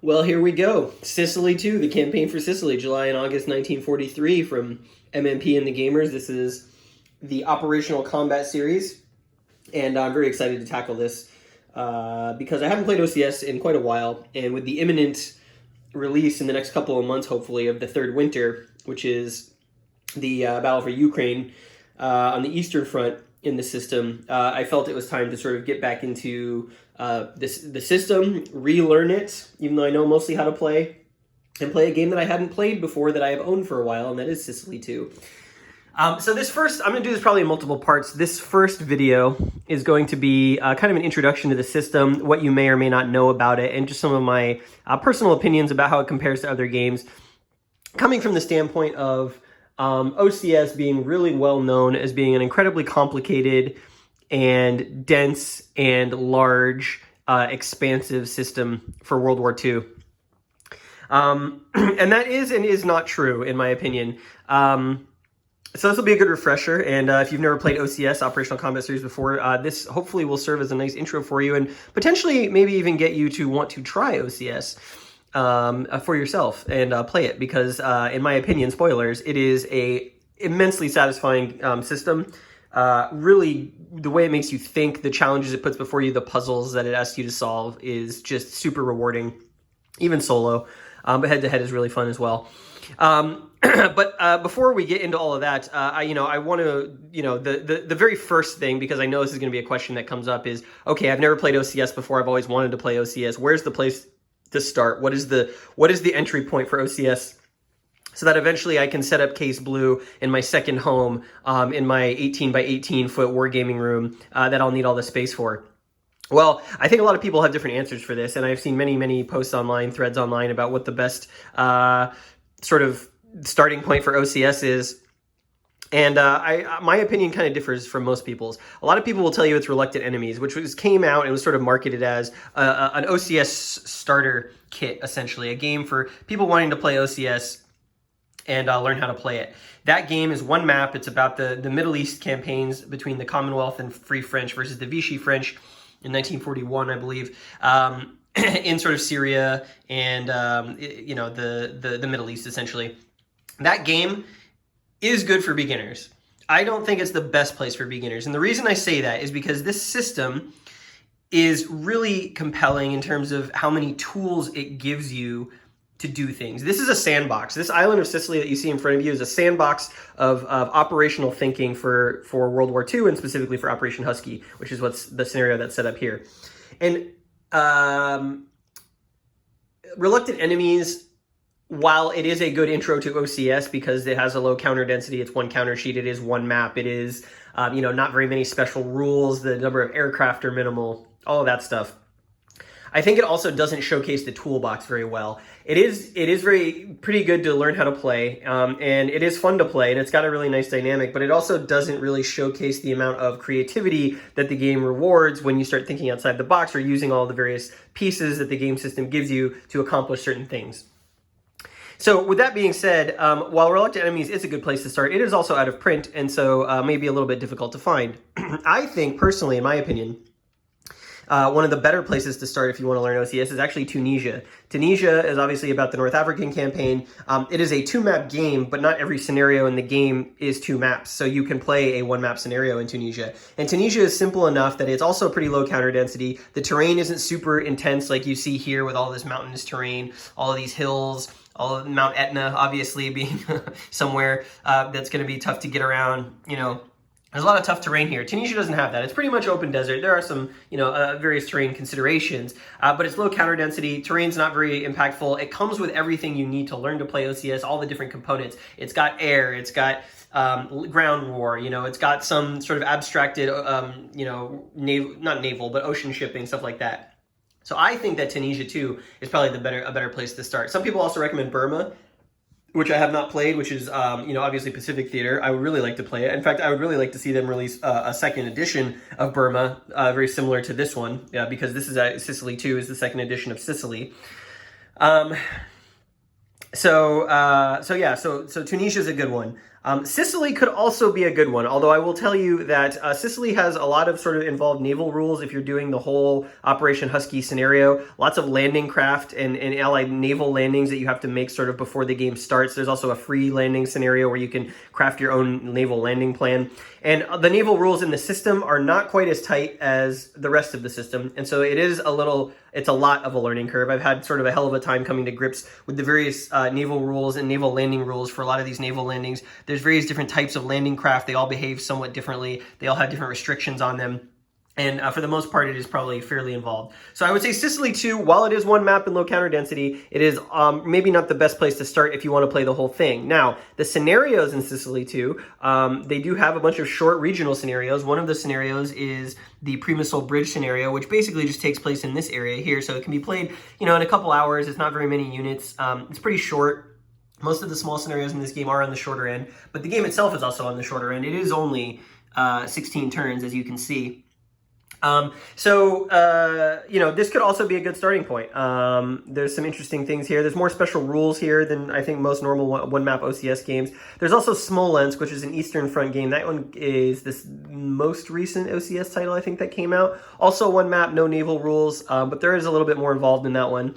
Well, here we go. Sicily 2, the campaign for Sicily, July and August 1943 from MMP and the Gamers. This is the Operational Combat Series, and I'm very excited to tackle this because I haven't played OCS in quite a while, and with the imminent release in the next couple of months, hopefully, of the Third Winter, which is the battle for Ukraine on the Eastern Front in the system, I felt it was time to sort of get back into the system, relearn it, even though I know mostly how to play, and play a game that I hadn't played before that I have owned for a while, and that is Sicily 2. So this first, I'm going to do this probably in multiple parts. This first video is going to be kind of an introduction to the system, what you may or may not know about it, and just some of my personal opinions about how it compares to other games, coming from the standpoint of OCS being really well known as being an incredibly complicated and dense and large, expansive system for World War II. And that is and is not true, in my opinion. So this will be a good refresher, and if you've never played OCS, Operational Combat Series, before, this hopefully will serve as a nice intro for you, and potentially maybe even get you to want to try OCS for yourself and play it, because in my opinion, spoilers, it is a immensely satisfying system. Really, the way it makes you think, the challenges it puts before you, the puzzles that it asks you to solve is just super rewarding, even solo. But head-to-head is really fun as well. But before we get into all of that, I want to, the very first thing, because I know this is going to be a question that comes up, is, okay, I've never played OCS before. I've always wanted to play OCS. Where's the place to start? What is the entry point for OCS, so that eventually I can set up Case Blue in my second home, in my 18 by 18 foot wargaming room that I'll need all the space for? Well, I think a lot of people have different answers for this, and I've seen many posts online, threads online, about what the best sort of starting point for OCS is. And my opinion kind of differs from most people's. A lot of people will tell you it's Reluctant Enemies, which came out and was sort of marketed as an OCS starter kit, essentially. A game for people wanting to play OCS and learn how to play it. That game is one map. It's about the Middle East campaigns between the Commonwealth and Free French versus the Vichy French in 1941, I believe, in sort of Syria and, the Middle East, essentially. That game is good for beginners. I don't think it's the best place for beginners. And the reason I say that is because this system is really compelling in terms of how many tools it gives you to do things. This is a sandbox. This island of Sicily that you see in front of you is a sandbox of operational thinking for World War II, and specifically for Operation Husky, which is what's the scenario that's set up here. And Reluctant Enemies, while it is a good intro to OCS because it has a low counter density, it's one counter sheet, it is one map, it is not very many special rules, the number of aircraft are minimal, all of that stuff. I think it also doesn't showcase the toolbox very well. It is pretty good to learn how to play, and it is fun to play, and it's got a really nice dynamic, but it also doesn't really showcase the amount of creativity that the game rewards when you start thinking outside the box or using all the various pieces that the game system gives you to accomplish certain things. So with that being said, while Reluctant Enemies is a good place to start, it is also out of print, and so maybe a little bit difficult to find. I think, personally, in my opinion, one of the better places to start if you want to learn OCS is actually Tunisia. Tunisia is obviously about the North African campaign. It is a two-map game, but not every scenario in the game is two maps, so you can play a one-map scenario in Tunisia. And Tunisia is simple enough that it's also pretty low counter density. The terrain isn't super intense like you see here with all this mountainous terrain, all of these hills, all of Mount Etna obviously being somewhere that's going to be tough to get around, There's a lot of tough terrain here. Tunisia doesn't have that. It's pretty much open desert. There are some, various terrain considerations, but it's low counter density. Terrain's not very impactful. It comes with everything you need to learn to play OCS, all the different components. It's got air, it's got ground war, it's got some sort of abstracted, not naval, but ocean shipping, stuff like that. So I think that Tunisia too is probably a better place to start. Some people also recommend Burma, which I have not played, which is, obviously Pacific Theater. I would really like to play it. In fact, I would really like to see them release a second edition of Burma, very similar to this one, because this is Sicily 2 is the second edition of Sicily. So Tunisia is a good one. Sicily could also be a good one, although I will tell you that Sicily has a lot of sort of involved naval rules if you're doing the whole Operation Husky scenario. Lots of landing craft and allied naval landings that you have to make sort of before the game starts. There's also a free landing scenario where you can craft your own naval landing plan. And the naval rules in the system are not quite as tight as the rest of the system, and so it's a lot of a learning curve. I've had sort of a hell of a time coming to grips with the various naval rules and naval landing rules for a lot of these naval landings. There's various different types of landing craft. They all behave somewhat differently. They all have different restrictions on them. And for the most part, it is probably fairly involved. So I would say Sicily 2, while it is one map and low counter density, it is maybe not the best place to start if you want to play the whole thing. Now, the scenarios in Sicily 2, they do have a bunch of short regional scenarios. One of the scenarios is the pre-missile bridge scenario, which basically just takes place in this area here. So it can be played, in a couple hours. It's not very many units. It's pretty short. Most of the small scenarios in this game are on the shorter end, but the game itself is also on the shorter end. It is only 16 turns, as you can see. This could also be a good starting point. There's some interesting things here. There's more special rules here than I think most normal one-map OCS games. There's also Smolensk, which is an Eastern Front game. That one is this most recent OCS title, I think, that came out. Also one map, no naval rules, but there is a little bit more involved in that one.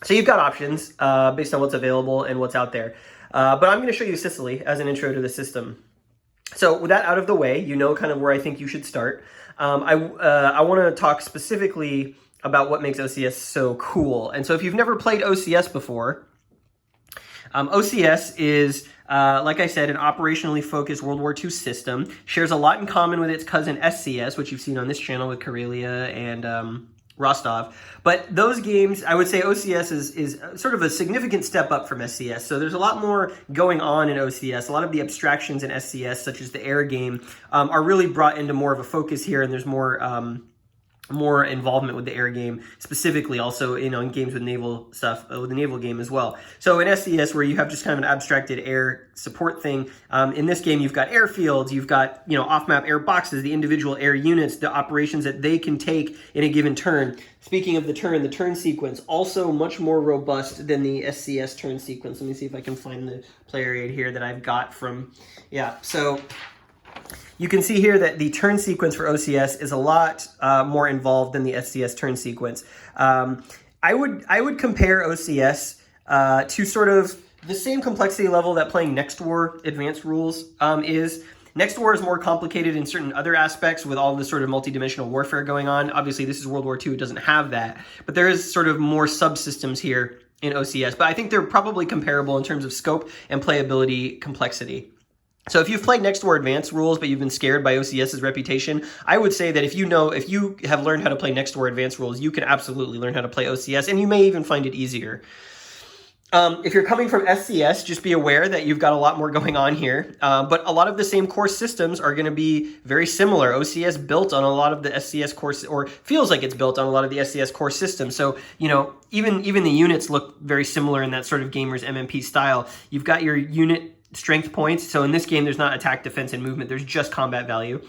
So you've got options based on what's available and what's out there. But I'm going to show you Sicily as an intro to the system. So with that out of the way, you know kind of where I think you should start. I want to talk specifically about what makes OCS so cool. And so if you've never played OCS before, OCS is, like I said, an operationally focused World War II system. Shares a lot in common with its cousin SCS, which you've seen on this channel with Karelia and Rostov. But those games, I would say OCS is sort of a significant step up from SCS. So there's a lot more going on in OCS. A lot of the abstractions in SCS, such as the air game, are really brought into more of a focus here, and there's more involvement with the air game, specifically also in games with naval stuff, with the naval game as well. So in SCS, where you have just kind of an abstracted air support thing, in this game you've got airfields, you've got off-map air boxes, the individual air units, the operations that they can take in a given turn. Speaking of the turn sequence, also much more robust than the SCS turn sequence. Let me see if I can find the player aid here that I've got from, so you can see here that the turn sequence for OCS is a lot more involved than the SCS turn sequence. I would compare OCS to sort of the same complexity level that playing Next War Advanced Rules is. Next War is more complicated in certain other aspects with all the sort of multidimensional warfare going on. Obviously, this is World War II. It doesn't have that. But there is sort of more subsystems here in OCS. But I think they're probably comparable in terms of scope and playability complexity. So if you've played Next War Advanced Rules, but you've been scared by OCS's reputation, I would say that if you have learned how to play Next War Advanced Rules, you can absolutely learn how to play OCS, and you may even find it easier. If you're coming from SCS, just be aware that you've got a lot more going on here. But a lot of the same core systems are going to be very similar. OCS built on a lot of the SCS core, or feels like it's built on a lot of the SCS core systems. So, even the units look very similar in that sort of gamer's MMP style. You've got your unit strength points. So in this game, there's not attack, defense, and movement. There's just combat value.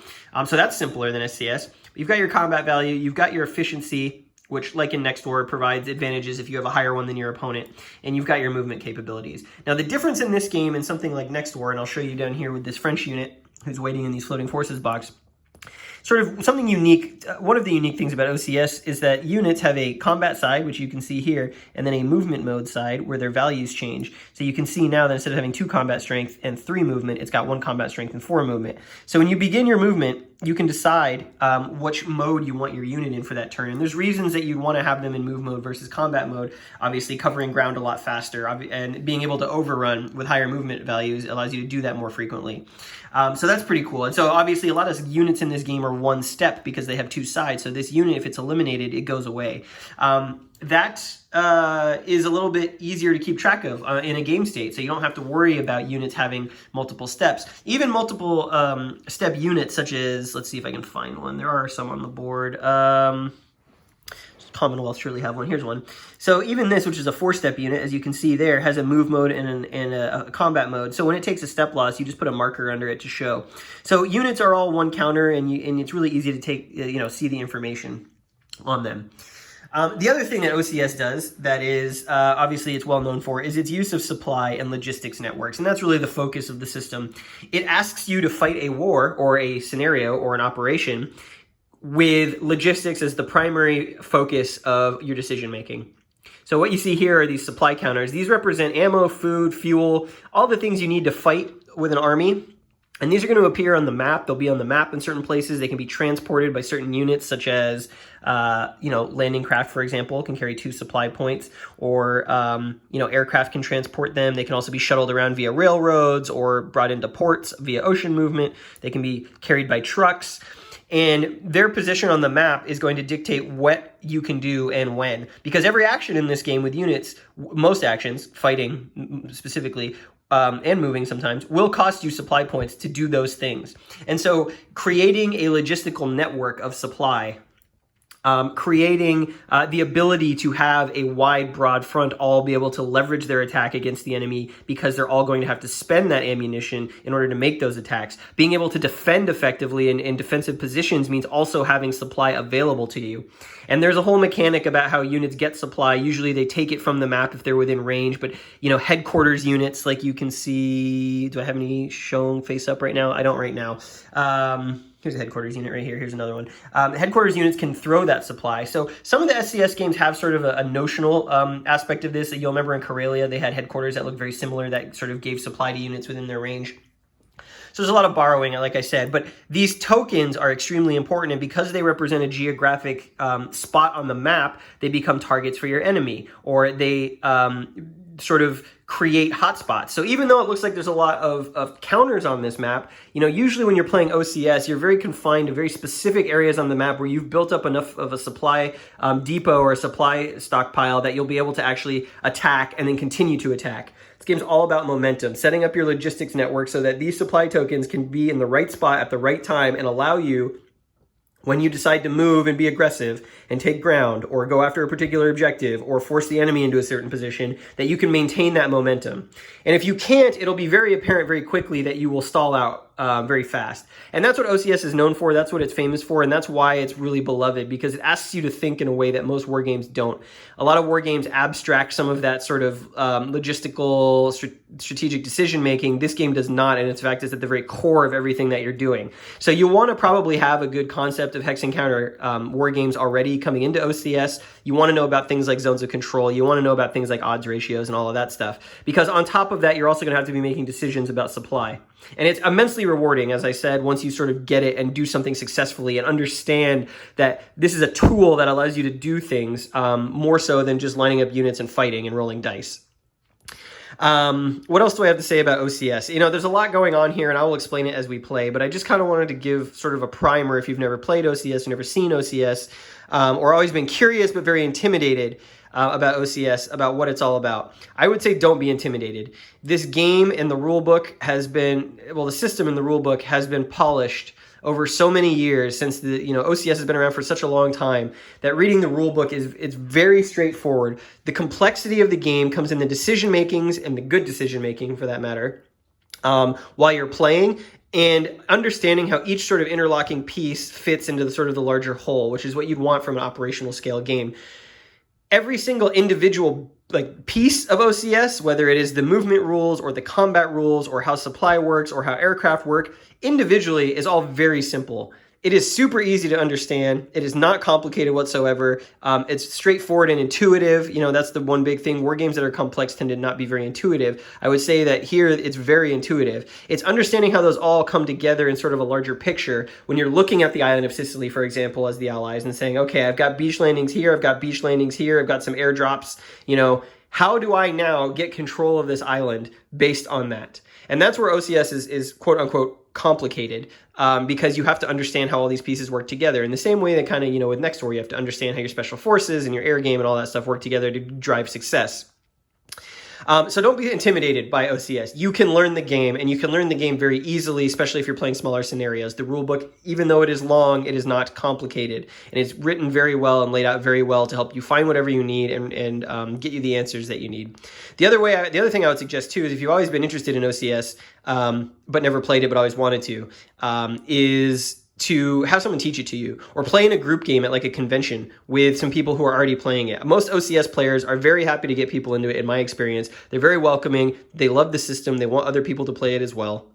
So that's simpler than SCS. You've got your combat value. You've got your efficiency, which, like in Next War, provides advantages if you have a higher one than your opponent. And you've got your movement capabilities. Now, the difference in this game and something like Next War, and I'll show you down here with this French unit who's waiting in these floating forces box, sort of something unique. One of the unique things about OCS is that units have a combat side, which you can see here, and then a movement mode side where their values change. So you can see now that instead of having 2 combat strength and 3 movement, it's got 1 combat strength and 4 movement. So when you begin your movement, you can decide which mode you want your unit in for that turn. And there's reasons that you'd want to have them in move mode versus combat mode. Obviously, covering ground a lot faster and being able to overrun with higher movement values allows you to do that more frequently. So that's pretty cool. And so obviously a lot of units in this game are one step because they have 2 sides. So this unit, if it's eliminated, it goes away. That is a little bit easier to keep track of in a game state. So you don't have to worry about units having multiple steps. Even multiple step units such as, let's see if I can find one. There are some on the board. Commonwealth surely have one. Here's one. So even this, which is a 4-step unit, as you can see there, has a move mode and a combat mode. So when it takes a step loss, you just put a marker under it to show. So units are all 1 counter, and it's really easy to take, see the information on them. The other thing that OCS does that is obviously it's well known for is its use of supply and logistics networks. And that's really the focus of the system. It asks you to fight a war or a scenario or an operation with logistics as the primary focus of your decision making. So what you see here are these supply counters. These represent ammo, food, fuel, all the things you need to fight with an army. And these are going to appear on the map. They'll be on the map in certain places. They can be transported by certain units, such as, landing craft, for example, can carry 2 supply points, or, aircraft can transport them. They can also be shuttled around via railroads or brought into ports via ocean movement. They can be carried by trucks. And their position on the map is going to dictate what you can do and when. Because every action in this game with units, most actions, fighting specifically, and moving sometimes, will cost you supply points to do those things. And so creating a logistical network of supply, creating the ability to have a wide, broad front all be able to leverage their attack against the enemy because they're all going to have to spend that ammunition in order to make those attacks. Being able to defend effectively in defensive positions means also having supply available to you. And there's a whole mechanic about how units get supply. Usually they take it from the map if they're within range, but headquarters units, like you can see, do I have any shown face up right now? I don't right now. Here's a headquarters unit right here. Here's another one. Headquarters units can throw that supply. So some of the SCS games have sort of a notional aspect of this. You'll remember in Karelia, they had headquarters that looked very similar that sort of gave supply to units within their range. So there's a lot of borrowing, like I said, but these tokens are extremely important, and because they represent a geographic spot on the map, they become targets for your enemy, or they sort of create hotspots. So even though it looks like there's a lot of counters on this map, usually when you're playing OCS, you're very confined to very specific areas on the map where you've built up enough of a supply depot or a supply stockpile that you'll be able to actually attack and then continue to attack. This game's all about momentum, setting up your logistics network so that these supply tokens can be in the right spot at the right time and allow you, when you decide to move and be aggressive and take ground or go after a particular objective or force the enemy into a certain position, that you can maintain that momentum. And if you can't, it'll be very apparent very quickly that you will stall out very fast. And that's what OCS is known for. That's what it's famous for. And that's why it's really beloved, because it asks you to think in a way that most war games don't. A lot of war games abstract some of that sort of logistical, strategic decision making. This game does not. And in fact, it's at the very core of everything that you're doing. So you want to probably have a good concept of hex and counter war games already coming into OCS. You want to know about things like zones of control. You want to know about things like odds ratios and all of that stuff. Because on top of that, you're also going to have to be making decisions about supply. And it's immensely rewarding, as I said, once you sort of get it and do something successfully and understand that this is a tool that allows you to do things more so than just lining up units and fighting and rolling dice. What else do I have to say about OCS? There's a lot going on here, and I will explain it as we play, but I just kind of wanted to give sort of a primer if you've never played OCS, never seen OCS, or always been curious but very intimidated about OCS, about what it's all about. I would say don't be intimidated. This game and the rulebook the system in the rulebook has been polished over so many years since OCS has been around for such a long time that reading the rulebook it's very straightforward. The complexity of the game comes in the decision makings and the good decision making, for that matter, while you're playing, and understanding how each sort of interlocking piece fits into the sort of the larger whole, which is what you'd want from an operational scale game. Every single individual piece of OCS, whether it is the movement rules or the combat rules or how supply works or how aircraft work, individually is all very simple. It is super easy to understand. It is not complicated whatsoever. It's straightforward and intuitive. That's the one big thing. War games that are complex tend to not be very intuitive. I would say that here it's very intuitive. It's understanding how those all come together in sort of a larger picture when you're looking at the island of Sicily, for example, as the allies and saying, okay, I've got beach landings here, I've got beach landings here, I've got some airdrops. How do I now get control of this island based on that? And that's where OCS is quote unquote complicated, because you have to understand how all these pieces work together in the same way that kind of, with Next War, you have to understand how your special forces and your air game and all that stuff work together to drive success. So don't be intimidated by OCS. You can learn the game, and you can learn the game very easily, especially if you're playing smaller scenarios. The rulebook, even though it is long, it is not complicated, and it's written very well and laid out very well to help you find whatever you need and get you the answers that you need. The other thing I would suggest too is, if you've always been interested in OCS but never played it but always wanted to, is to have someone teach it to you, or play in a group game at like a convention with some people who are already playing it. Most OCS players are very happy to get people into it, in my experience. They're very welcoming. They love the system. They want other people to play it as well.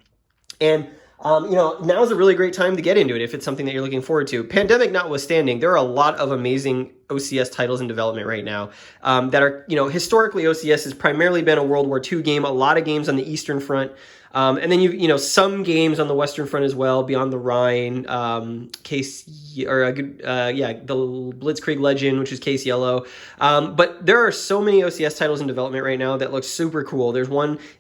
And now is a really great time to get into it if it's something that you're looking forward to. Pandemic notwithstanding, there are a lot of amazing OCS titles in development right now that are, historically OCS has primarily been a World War II game, a lot of games on the Eastern Front. And then some games on the Western Front as well, Beyond the Rhine, the Blitzkrieg Legend, which is Case Yellow. But there are so many OCS titles in development right now that look super cool. There's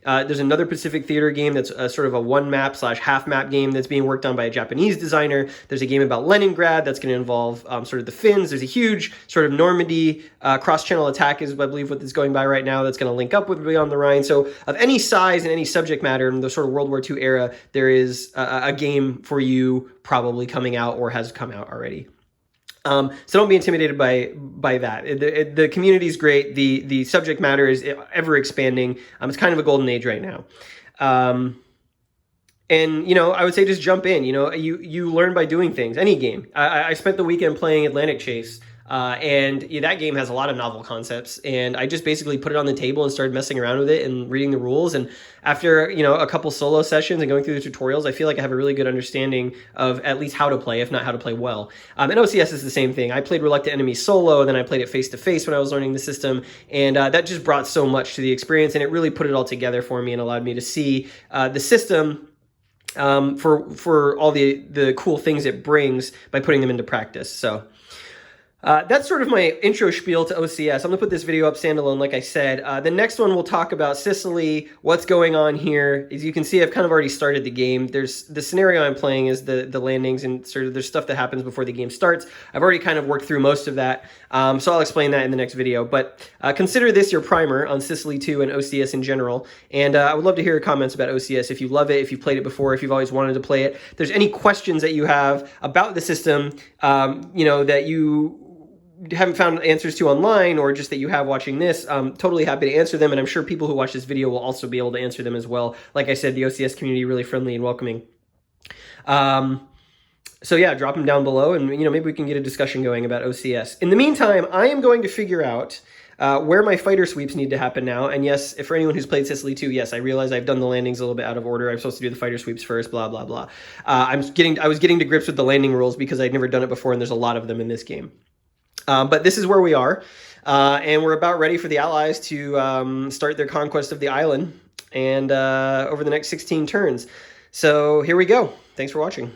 another Pacific Theater game that's sort of a one map / half map game that's being worked on by a Japanese designer. There's a game about Leningrad that's going to involve sort of the Finns. There's a huge sort of Normandy cross-channel attack is, I believe, what is going by right now that's going to link up with Beyond the Rhine. So of any size and any subject matter in the sort of World War II era, there is a game for you probably coming out or has come out already. So don't be intimidated by that. The community is great. The subject matter is ever expanding. It's kind of a golden age right now. And, I would say just jump in. You learn by doing things. Any game. I spent the weekend playing Atlantic Chase. And that game has a lot of novel concepts, and I just basically put it on the table and started messing around with it and reading the rules. And after, a couple solo sessions and going through the tutorials, I feel like I have a really good understanding of at least how to play, if not how to play well. And OCS is the same thing. I played Reluctant Enemy solo, and then I played it face-to-face when I was learning the system, and that just brought so much to the experience, and it really put it all together for me and allowed me to see the system for all the cool things it brings by putting them into practice. So that's sort of my intro spiel to OCS. I'm going to put this video up standalone, like I said. The next one we'll talk about Sicily, what's going on here. As you can see, I've kind of already started the game. There's the scenario I'm playing is the landings, and sort of there's stuff that happens before the game starts. I've already kind of worked through most of that, so I'll explain that in the next video. But consider this your primer on Sicily 2 and OCS in general. And I would love to hear your comments about OCS, if you love it, if you've played it before, if you've always wanted to play it. If there's any questions that you have about the system, that you haven't found answers to online, or just that you have watching this, I'm totally happy to answer them, and I'm sure people who watch this video will also be able to answer them as well. Like I said, the OCS community really friendly and welcoming. So yeah, drop them down below, and maybe we can get a discussion going about OCS. In the meantime, I am going to figure out where my fighter sweeps need to happen now. And yes, if for anyone who's played Sicily 2, yes, I realize I've done the landings a little bit out of order. I'm supposed to do the fighter sweeps first, blah, blah, blah. I was getting to grips with the landing rules because I'd never done it before, and there's a lot of them in this game. But this is where we are, and we're about ready for the Allies to start their conquest of the island, and over the next 16 turns. So here we go. Thanks for watching.